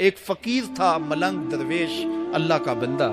ایک فقیر تھا، ملنگ درویش، اللہ کا بندہ.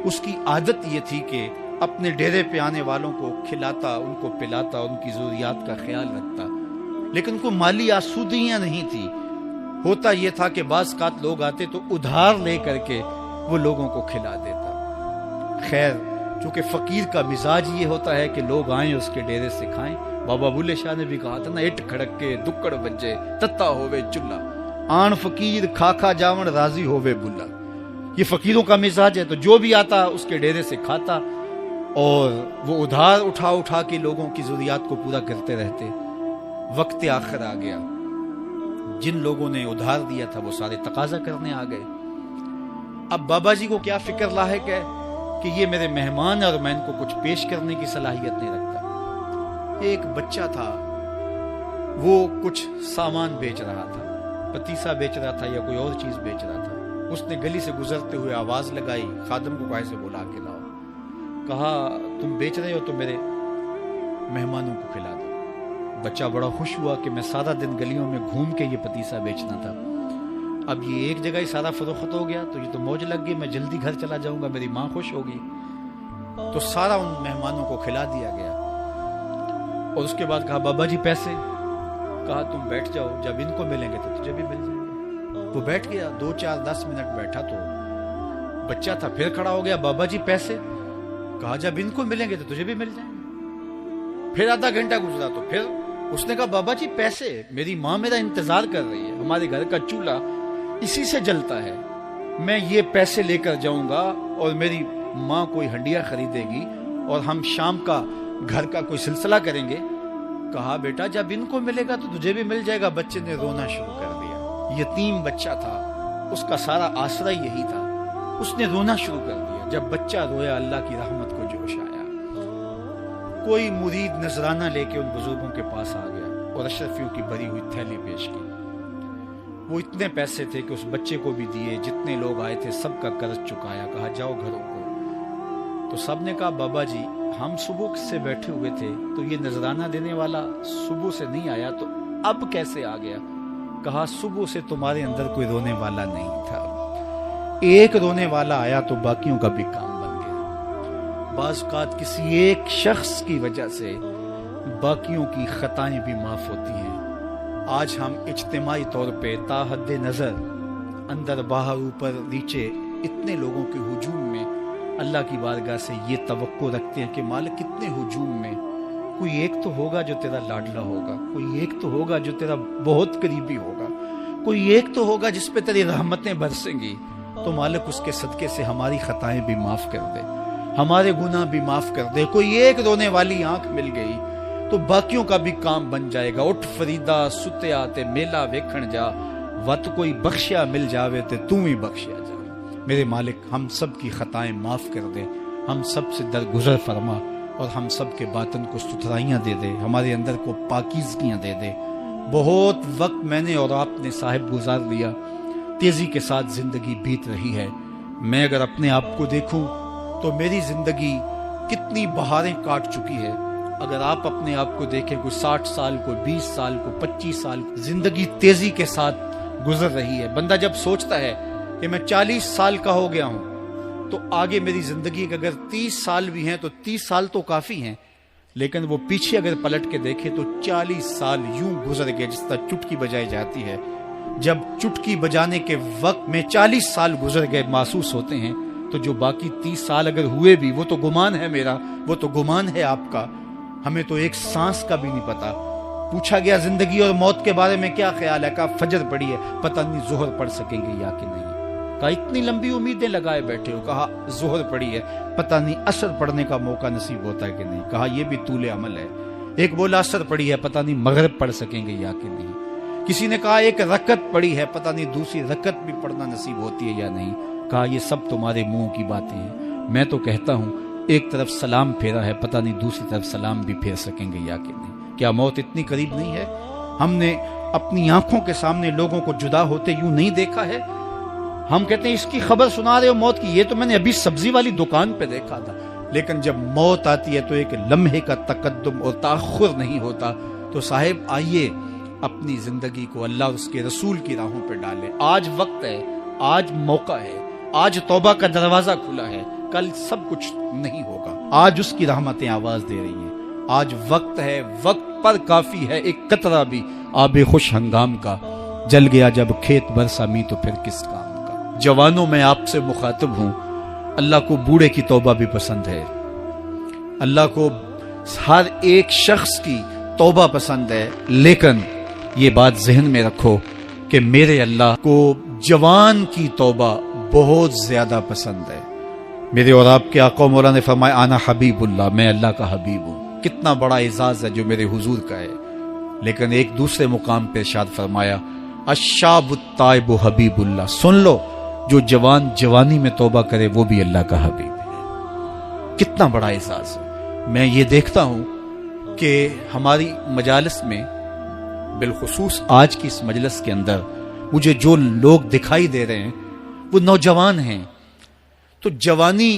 اس کی عادت یہ تھی کہ اپنے ڈیرے پہ آنے والوں کو کھلاتا، ان کو پلاتا، ان کی ضروریات کا خیال رکھتا، لیکن کوئی مالی آسودگیاں نہیں تھی. ہوتا یہ تھا کہ بعض اوقات لوگ آتے تو ادھار لے کر کے وہ لوگوں کو کھلا دیتا. خیر، چونکہ فقیر کا مزاج یہ ہوتا ہے کہ لوگ آئیں اس کے ڈیرے سے کھائیں. بابا بلے شاہ نے بھی کہا تھا نا، اٹ کھڑک کے دکڑ بجے تتا ہووے چلا، آن فقیر کھا کھا جاون راضی ہووے بلا. یہ فقیروں کا مزاج ہے. تو جو بھی آتا اس کے ڈیرے سے کھاتا اور وہ ادھار اٹھا اٹھا کے لوگوں کی ضروریات کو پورا کرتے رہتے. وقت آخر آ گیا، جن لوگوں نے ادھار دیا تھا وہ سارے تقاضا کرنے آ گئے. اب بابا جی کو کیا فکر لاحق ہے کہ یہ میرے مہمان اور میں ان کو کچھ پیش کرنے کی صلاحیت نہیں رکھتا. ایک بچہ تھا، وہ کچھ سامان بیچ رہا تھا، پتیسا بیچ رہا تھا یا کوئی اور چیز بیچ رہا تھا. اس نے گلی سے گزرتے ہوئے آواز لگائی، خادم کو کہا سے بلا کے لاؤ. کہا تم بیچ رہے ہو تو میرے مہمانوں کو کھلا دو. بچہ بڑا خوش ہوا کہ میں سارا دن گلیوں میں گھوم کے یہ پتیسا بیچنا تھا، اب یہ ایک جگہ ہی سارا فروخت ہو گیا تو یہ تو موج لگ گئی، میں جلدی گھر چلا جاؤں گا، میری ماں خوش ہوگی. تو سارا ان مہمانوں کو کھلا دیا گیا. اور اس کے بعد کہا بابا جی پیسے. کہا تم بیٹھ جاؤ، جب ان کو ملیں گے تو تجھے بھی مل جائیں گے. وہ بیٹھ گیا، 2 4 10 منٹ بیٹھا تو بچہ تھا، پھر کھڑا ہو گیا، بابا جی پیسے. کہا جب ان کو ملیں گے تو تجھے بھی مل جائیں گے. پھر آدھا گھنٹہ گزرا تو پھر اس نے کہا بابا جی پیسے، میری ماں میرا انتظار کر رہی ہے، ہمارے گھر کا چولہا اسی سے جلتا ہے، میں یہ پیسے لے کر جاؤں گا اور میری ماں کوئی ہنڈیا خریدے گی اور ہم شام کا گھر کا کوئی سلسلہ کریں گے. کہا بیٹا جب ان کو ملے گا تو تجھے بھی مل جائے گا. بچے نے رونا شروع کر دیا. یتیم بچہ تھا، اس کا سارا آسرا یہی تھا. اس نے رونا شروع کر دیا. جب بچہ رویا اللہ کی رحمت کو جوش آیا. کوئی مرید نذرانہ لے کے ان بزرگوں کے پاس آ گیا اور اشرفیوں کی بھری ہوئی تھیلی پیش کی. وہ اتنے پیسے تھے کہ اس بچے کو بھی دیے، جتنے لوگ آئے تھے سب کا قرض چکایا. کہا جاؤ گھروں کو. تو سب نے کہا بابا جی ہم صبح سے بیٹھے ہوئے تھے تو یہ نذرانہ دینے والا صبح سے نہیں آیا تو اب کیسے آ گیا. کہا صبح سے تمہارے اندر کوئی رونے والا نہیں تھا، ایک رونے والا آیا تو باقیوں کا بھی کام بن گیا. بعض اوقات کسی ایک شخص کی وجہ سے باقیوں کی خطائیں بھی معاف ہوتی ہیں. آج ہم اجتماعی طور پہ تا حد نظر اندر باہر اوپر نیچے اتنے لوگوں کے ہجوم میں اللہ کی بارگاہ سے یہ توقع رکھتے ہیں کہ مالک کتنے ہجوم میں کوئی ایک تو ہوگا جو تیرا لاڈلا ہوگا، کوئی ایک تو ہوگا جو تیرا بہت قریبی ہوگا، کوئی ایک تو ہوگا جس پہ تیری رحمتیں برسیں گی. تو مالک اس کے صدقے سے ہماری خطائیں بھی معاف کر دے، ہمارے گناہ بھی معاف کر دے. کوئی ایک رونے والی آنکھ مل گئی تو باقیوں کا بھی کام بن جائے گا. اٹھ فریدا ستیا تے میلہ ویکھن جا، وت کوئی بخشیا مل جاوے تے توں ہی بخشیا جا. میرے مالک ہم سب کی خطائیں معاف کر دے، ہم سب سے درگزر فرما اور ہم سب کے باطن کو ستھرائیاں دے دے، ہمارے اندر کو پاکیزگیاں دے دے. بہت وقت میں نے اور آپ نے صاحب گزار لیا، تیزی کے ساتھ زندگی بیت رہی ہے. میں اگر اپنے آپ کو دیکھوں تو میری زندگی کتنی بہاریں کاٹ چکی ہے. اگر آپ اپنے آپ کو دیکھیں، کوئی 60 سال، کوئی 20 سال، کوئی 25 سال، زندگی تیزی کے ساتھ گزر رہی ہے. بندہ جب سوچتا ہے کہ میں 40 سال کا ہو گیا ہوں تو آگے میری زندگی کے اگر 30 سال بھی ہیں تو 30 سال تو کافی ہیں، لیکن وہ پیچھے اگر پلٹ کے دیکھے تو 40 سال یوں گزر گئے جس طرح چٹکی بجائی جاتی ہے. جب چٹکی بجانے کے وقت میں 40 سال گزر گئے محسوس ہوتے ہیں تو جو باقی 30 سال اگر ہوئے بھی وہ تو گمان ہے میرا، وہ تو گمان ہے آپ کا. ہمیں تو ایک سانس کا بھی نہیں پتا. پوچھا گیا زندگی اور موت کے بارے میں کیا خیال ہے؟ کہا فجر پڑی ہے، پتہ نہیں ظہر پڑھ سکیں گے یا کہ نہیں. کہا اتنی لمبی امیدیں لگائے بیٹھے ہو. کہا ظہر پڑی ہے، پتہ نہیں عصر پڑھنے کا موقع نصیب ہوتا ہے کہ نہیں. کہا یہ بھی طول عمل ہے. ایک بولا عصر پڑی ہے، پتہ نہیں مغرب پڑھ سکیں گے یا کہ نہیں. کسی نے کہا ایک رکعت پڑی ہے، پتہ نہیں دوسری رکعت بھی پڑھنا نصیب ہوتی ہے یا نہیں. کہا یہ سب تمہارے منہوں کی باتیں ہیں. میں تو کہتا ہوں ایک طرف سلام پھیرا ہے، پتہ نہیں دوسری طرف سلام بھی پھیر سکیں گے یا کہ نہیں. کیا موت اتنی قریب نہیں ہے؟ ہم نے اپنی آنکھوں کے سامنے لوگوں کو جدا ہوتے یوں نہیں دیکھا ہے. ہم کہتے ہیں اس کی خبر سنا رہے ہو موت کی، یہ تو میں نے ابھی سبزی والی دکان پہ دیکھا تھا. لیکن جب موت آتی ہے تو ایک لمحے کا تقدم اور تاخر نہیں ہوتا. تو صاحب آئیے اپنی زندگی کو اللہ اور اس کے رسول کی راہوں پہ ڈالیں. آج وقت ہے آج موقع ہے، آج توبہ کا دروازہ کھلا ہے، کل سب کچھ نہیں ہوگا۔ آج اس کی رحمتیں آواز دے رہی ہیں، آج وقت ہے، وقت پر کافی ہے ایک قطرہ بھی آب خوش ہنگام کا، جل گیا جب کھیت برسا می تو پھر کس کام کا۔ جوانوں میں آپ سے مخاطب ہوں، اللہ کو بوڑھے کی توبہ بھی پسند ہے، اللہ کو ہر ایک شخص کی توبہ پسند ہے، لیکن یہ بات ذہن میں رکھو کہ میرے اللہ کو جوان کی توبہ بہت زیادہ پسند ہے۔ میرے اور آپ کے آقا مولا نے فرمایا آنا حبیب اللہ، میں اللہ کا حبیب ہوں۔ کتنا بڑا اعزاز ہے جو میرے حضور کا ہے، لیکن ایک دوسرے مقام پہ ارشاد فرمایا الشاب التائب حبیب اللہ، سن لو جو جوان جوانی میں توبہ کرے وہ بھی اللہ کا حبیب ہے۔ کتنا بڑا اعزاز ہے۔ میں یہ دیکھتا ہوں کہ ہماری مجالس میں، بالخصوص آج کی اس مجلس کے اندر، مجھے جو لوگ دکھائی دے رہے ہیں وہ نوجوان ہیں۔ تو جوانی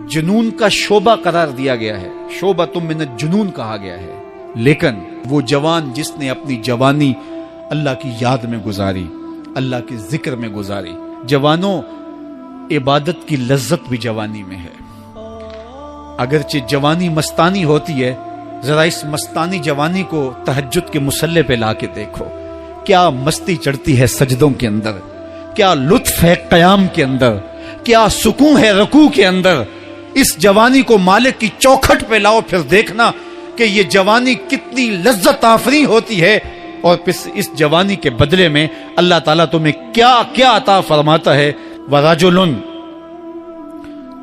جنون کا شعبہ قرار دیا گیا ہے، شعبہ تم من الجنون کہا گیا ہے، لیکن وہ جوان جس نے اپنی جوانی اللہ کی یاد میں گزاری، اللہ کے ذکر میں گزاری۔ جوانوں، عبادت کی لذت بھی جوانی میں ہے۔ اگرچہ جوانی مستانی ہوتی ہے، ذرا اس مستانی جوانی کو تہجد کے مصلے پہ لا کے دیکھو، کیا مستی چڑھتی ہے سجدوں کے اندر، کیا لطف ہے قیام کے اندر، کیا سکون ہے رکوع کے اندر۔ اس جوانی کو مالک کی چوکھٹ پہ لاؤ، پھر دیکھنا کہ یہ جوانی کتنی لذت آفریں ہوتی ہے، اور پھر اس جوانی کے بدلے میں اللہ تعالیٰ تمہیں کیا کیا عطا فرماتا ہے۔ وَرَجُلٌ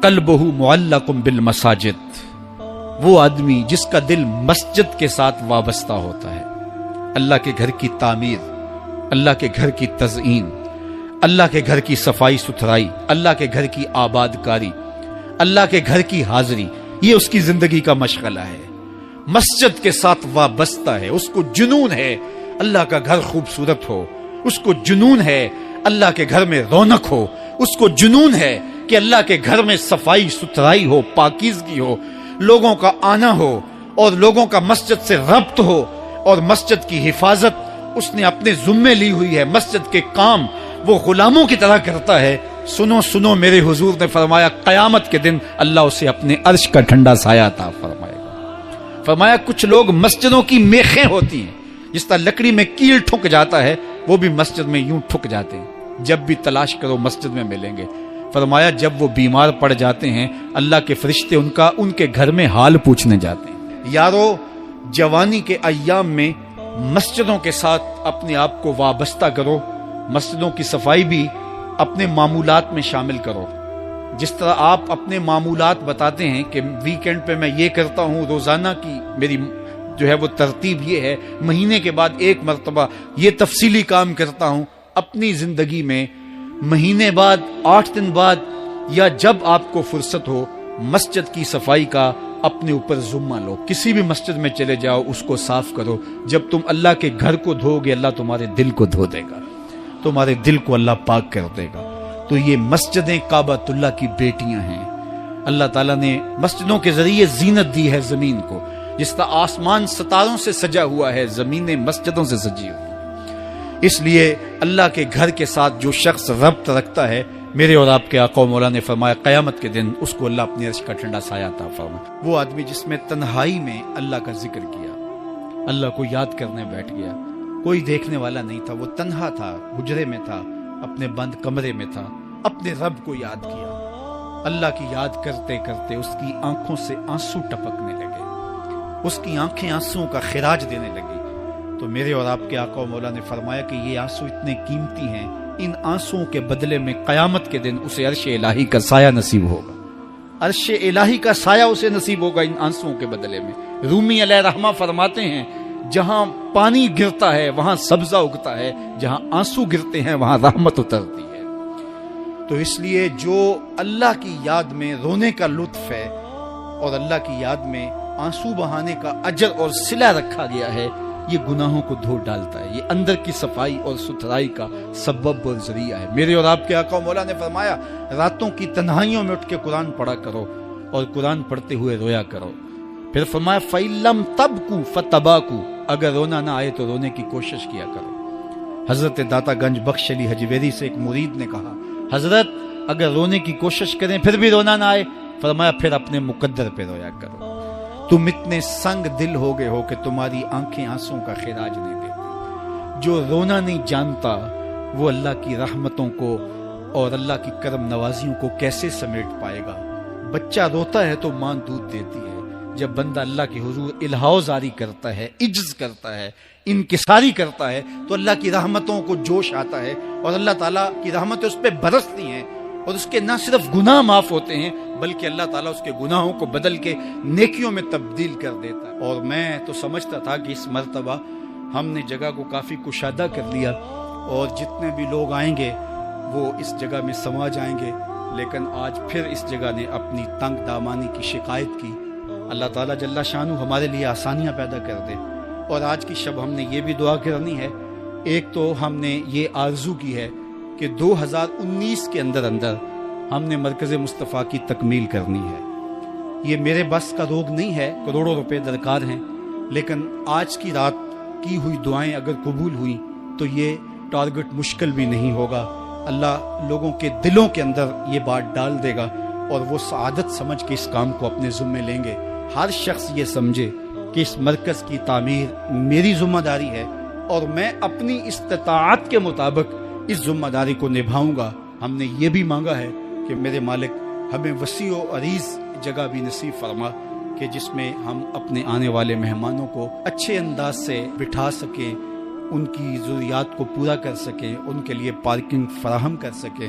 قَلْبُهُ مُعَلَّقٌ بِالْمَسَاجِدِ، وہ آدمی جس کا دل مسجد کے ساتھ وابستہ ہوتا ہے، اللہ کے گھر کی تعمیر، اللہ کے گھر کی تزئین، اللہ کے گھر کی صفائی ستھرائی، اللہ کے گھر کی آباد کاری، اللہ کے گھر کی حاضری، یہ اس کی زندگی کا مشغلہ ہے۔ مسجد کے ساتھ وابستہ ہے، اس کو جنون ہے اللہ کا گھر خوبصورت ہو، اس کو جنون ہے اللہ کے گھر میں رونق ہو، اس کو جنون ہے کہ اللہ کے گھر میں صفائی ستھرائی ہو، پاکیزگی ہو، لوگوں کا آنا ہو، اور لوگوں کا مسجد سے ربط ہو، اور مسجد کی حفاظت اس نے اپنے ذمے لی ہوئی ہے، مسجد کے کام وہ غلاموں کی طرح کرتا ہے۔ سنو سنو، میرے حضور نے فرمایا قیامت کے دن اللہ اسے اپنے عرش کا ٹھنڈا سایہ عطا فرمائے گا۔ فرمایا کچھ لوگ مسجدوں کی میخیں ہوتی ہیں، جس طرح لکڑی میں کیل ٹھک جاتا ہے، وہ بھی مسجد میں یوں ٹھک جاتے ہیں، جب بھی تلاش کرو مسجد میں ملیں گے۔ فرمایا جب وہ بیمار پڑ جاتے ہیں، اللہ کے فرشتے ان کے گھر میں حال پوچھنے جاتے ہیں۔ یارو، جوانی کے ایام میں مسجدوں کے ساتھ اپنے آپ کو وابستہ کرو، مسجدوں کی صفائی بھی اپنے معمولات میں شامل کرو۔ جس طرح آپ اپنے معمولات بتاتے ہیں کہ ویکینڈ پہ میں یہ کرتا ہوں، روزانہ کی میری جو ہے وہ ترتیب یہ ہے، مہینے کے بعد ایک مرتبہ یہ تفصیلی کام کرتا ہوں، اپنی زندگی میں مہینے بعد، 8 دن بعد، یا جب آپ کو فرصت ہو، مسجد کی صفائی کا اپنے اوپر ذمہ لو۔ کسی بھی مسجد میں چلے جاؤ، اس کو صاف کرو۔ جب تم اللہ کے گھر کو دھو گے، اللہ تمہارے دل کو دھو دے گا، تمہارے دل کو اللہ پاک کر دے گا۔ تو یہ مسجدیں کعبۃ اللہ کی بیٹیاں ہیں۔ اللہ تعالیٰ نے مسجدوں کے ذریعے زینت دی ہے زمین کو، جس طرح آسمان ستاروں سے سجا ہوا ہے، زمینیں مسجدوں سے سجی ہوئی۔ اس لیے اللہ کے گھر کے ساتھ جو شخص ربط رکھتا ہے، میرے اور آپ کے آقا و مولا نے فرمایا قیامت کے دن اس کو اللہ اپنے عرش کا ٹھنڈا سایہ عطا فرمائے۔ وہ آدمی جس میں تنہائی میں اللہ کا ذکر کیا، اللہ کو یاد کرنے بیٹھ گیا، کوئی دیکھنے والا نہیں تھا، وہ تنہا تھا، حجرے میں تھا، اپنے بند کمرے میں تھا، اپنے رب کو یاد کیا۔ اللہ کی یاد کرتے کرتے اس کی آنکھوں سے آنسو ٹپکنے لگے، اس کی آنکھیں آنسوؤں کا خراج دینے لگی۔ تو میرے اور آپ کے آقا و مولا نے فرمایا کہ یہ آنسو اتنے قیمتی ہیں، ان آنسوؤں کے بدلے میں قیامت کے دن اسے عرش الہی کا سایہ نصیب ہوگا، عرش الہی کا سایہ اسے نصیب ہوگا ان آنسوؤں کے بدلے میں۔ رومی علیہ رحمہ فرماتے ہیں جہاں پانی گرتا ہے وہاں سبزہ اگتا ہے، جہاں آنسو گرتے ہیں وہاں رحمت اترتی ہے۔ تو اس لیے جو اللہ کی یاد میں رونے کا لطف ہے اور اللہ کی یاد میں آنسو بہانے کا اجر اور صلہ رکھا گیا ہے، یہ گناہوں کو دھو ڈالتا ہے، یہ اندر کی صفائی اور ستھرائی کا سبب اور ذریعہ ہے۔ میرے اور آپ کے آقا مولا نے فرمایا راتوں کی تنہائیوں میں اٹھ کے قرآن پڑھا کرو اور قرآن پڑھتے ہوئے رویا کرو۔ پھر فرمایا فَإِن لَّمْ تَبْكُوا فَتَبَاكُوا، اگر رونا نہ آئے تو رونے کی کوشش کیا کرو۔ حضرت داتا گنج بخش علی حجویری سے ایک مرید نے کہا، حضرت اگر رونے کی کوشش کریں پھر بھی رونا نہ آئے، فرمایا پھر اپنے مقدر پہ رویا کرو۔ تم اتنے سنگ دل ہو گئے ہو کہ تمہاری آنکھیں آنسوں کا خراج نہیں دیتی۔ جو رونا نہیں جانتا وہ اللہ کی رحمتوں کو اور اللہ کی کرم نوازیوں کو کیسے سمیٹ پائے گا؟ بچہ روتا ہے تو ماں دودھ دیتی ہے، جب بندہ اللہ کے حضور الہاؤ زاری کرتا ہے، عجز کرتا ہے، انکساری کرتا ہے، تو اللہ کی رحمتوں کو جوش آتا ہے اور اللہ تعالیٰ کی رحمتیں اس پہ برستی ہیں، اور اس کے نہ صرف گناہ معاف ہوتے ہیں بلکہ اللہ تعالیٰ اس کے گناہوں کو بدل کے نیکیوں میں تبدیل کر دیتا ہے۔ اور میں تو سمجھتا تھا کہ اس مرتبہ ہم نے جگہ کو کافی کشادہ کر لیا اور جتنے بھی لوگ آئیں گے وہ اس جگہ میں سما جائیں گے، لیکن آج پھر اس جگہ نے اپنی تنگ دامانی کی شکایت کی۔ اللہ تعالیٰ جل شانہ ہمارے لیے آسانیاں پیدا کر دے۔ اور آج کی شب ہم نے یہ بھی دعا کرنی ہے، ایک تو ہم نے یہ آرزو کی ہے کہ 2019 کے اندر ہم نے مرکز مصطفیٰ کی تکمیل کرنی ہے۔ یہ میرے بس کا روگ نہیں ہے، کروڑوں روپے درکار ہیں، لیکن آج کی رات کی ہوئی دعائیں اگر قبول ہوئیں تو یہ ٹارگٹ مشکل بھی نہیں ہوگا۔ اللہ لوگوں کے دلوں کے اندر یہ بات ڈال دے گا اور وہ سعادت سمجھ کے اس کام کو اپنے ذمے لیں گے۔ ہر شخص یہ سمجھے کہ اس مرکز کی تعمیر میری ذمہ داری ہے اور میں اپنی استطاعت کے مطابق اس ذمہ داری کو نبھاؤں گا۔ ہم نے یہ بھی مانگا ہے کہ میرے مالک ہمیں وسیع و عریض جگہ بھی نصیب فرما کہ جس میں ہم اپنے آنے والے مہمانوں کو اچھے انداز سے بٹھا سکیں، ان کی ضروریات کو پورا کر سکیں، ان کے لیے پارکنگ فراہم کر سکیں۔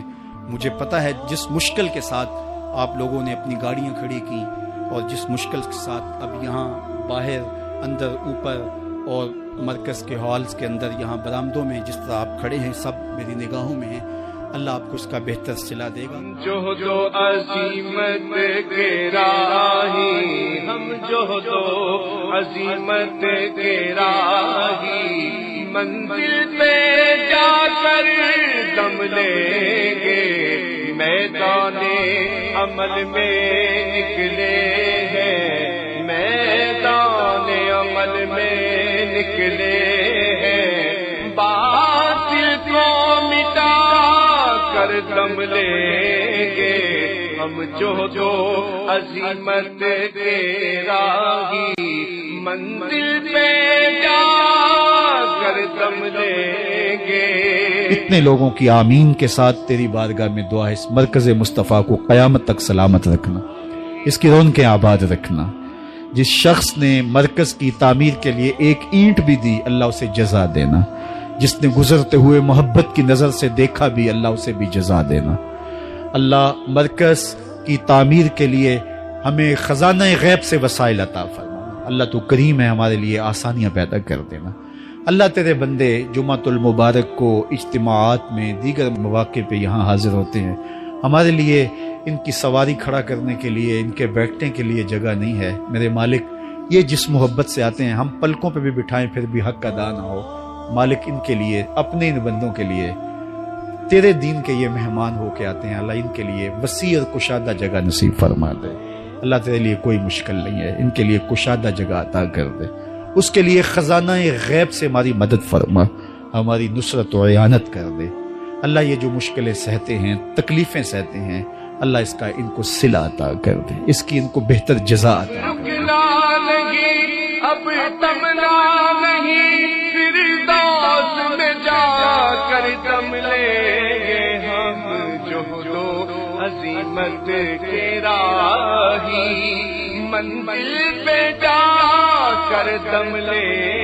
مجھے پتہ ہے جس مشکل کے ساتھ آپ لوگوں نے اپنی گاڑیاں کھڑی کی اور جس مشکل کے ساتھ اب یہاں باہر، اندر، اوپر اور مرکز کے ہالز کے اندر یہاں برآمدوں میں جس طرح آپ کھڑے ہیں سب میری نگاہوں میں ہیں۔ اللہ آپ کو اس کا بہتر صلہ دے گا۔ جو عظیمت کے راہی، ہم جو عظیمت کے راہی، منزل پہ جا کر دم لیں گے، میدان عمل میں نکلے ہیں، میدان عمل میں نکلے ہیں، باطل کو مٹا کر دم لیں گے، ہم جو عظیمت کے راہی، منزل پہ جا کر دم لیں گے۔ اتنے لوگوں کی آمین کے ساتھ تیری بارگاہ میں دعا ہے اس مرکز مصطفیٰ کو قیامت تک سلامت رکھنا، اس کی رونقیں آباد رکھنا۔ جس شخص نے مرکز کی تعمیر کے لیے ایک اینٹ بھی دی اللہ اسے جزا دینا، جس نے گزرتے ہوئے محبت کی نظر سے دیکھا بھی اللہ اسے بھی جزا دینا۔ اللہ مرکز کی تعمیر کے لیے ہمیں خزانہ غیب سے وسائل عطا فرمانا۔ اللہ تو کریم ہے، ہمارے لیے آسانیاں پیدا کر دینا۔ اللہ تیرے بندے جمعۃ المبارک کو اجتماعات میں دیگر مواقع پہ یہاں حاضر ہوتے ہیں، ہمارے لیے ان کی سواری کھڑا کرنے کے لیے، ان کے بیٹھنے کے لیے جگہ نہیں ہے۔ میرے مالک یہ جس محبت سے آتے ہیں، ہم پلکوں پہ بھی بٹھائیں پھر بھی حق ادا نہ ہو۔ مالک ان کے لیے، اپنے ان بندوں کے لیے، تیرے دین کے یہ مہمان ہو کے آتے ہیں، اللہ ان کے لیے وسیع اور کشادہ جگہ نصیب فرما دے۔ اللہ تیرے لیے کوئی مشکل نہیں ہے، ان کے لیے کشادہ جگہ عطا کر دے، اس کے لیے خزانہ غیب سے ہماری مدد فرما، ہماری نصرت و اعانت کر دے۔ اللہ یہ جو مشکلیں سہتے ہیں، تکلیفیں سہتے ہیں، اللہ اس کا ان کو صلہ عطا کر دے، اس کی ان کو بہتر جزا عطا کر دے۔ اب تمنا نہیں، فردوس میں جا کر دم لیں گے، ہم جو عظیمت کے راہی، منزل پہ جا کر دم لیں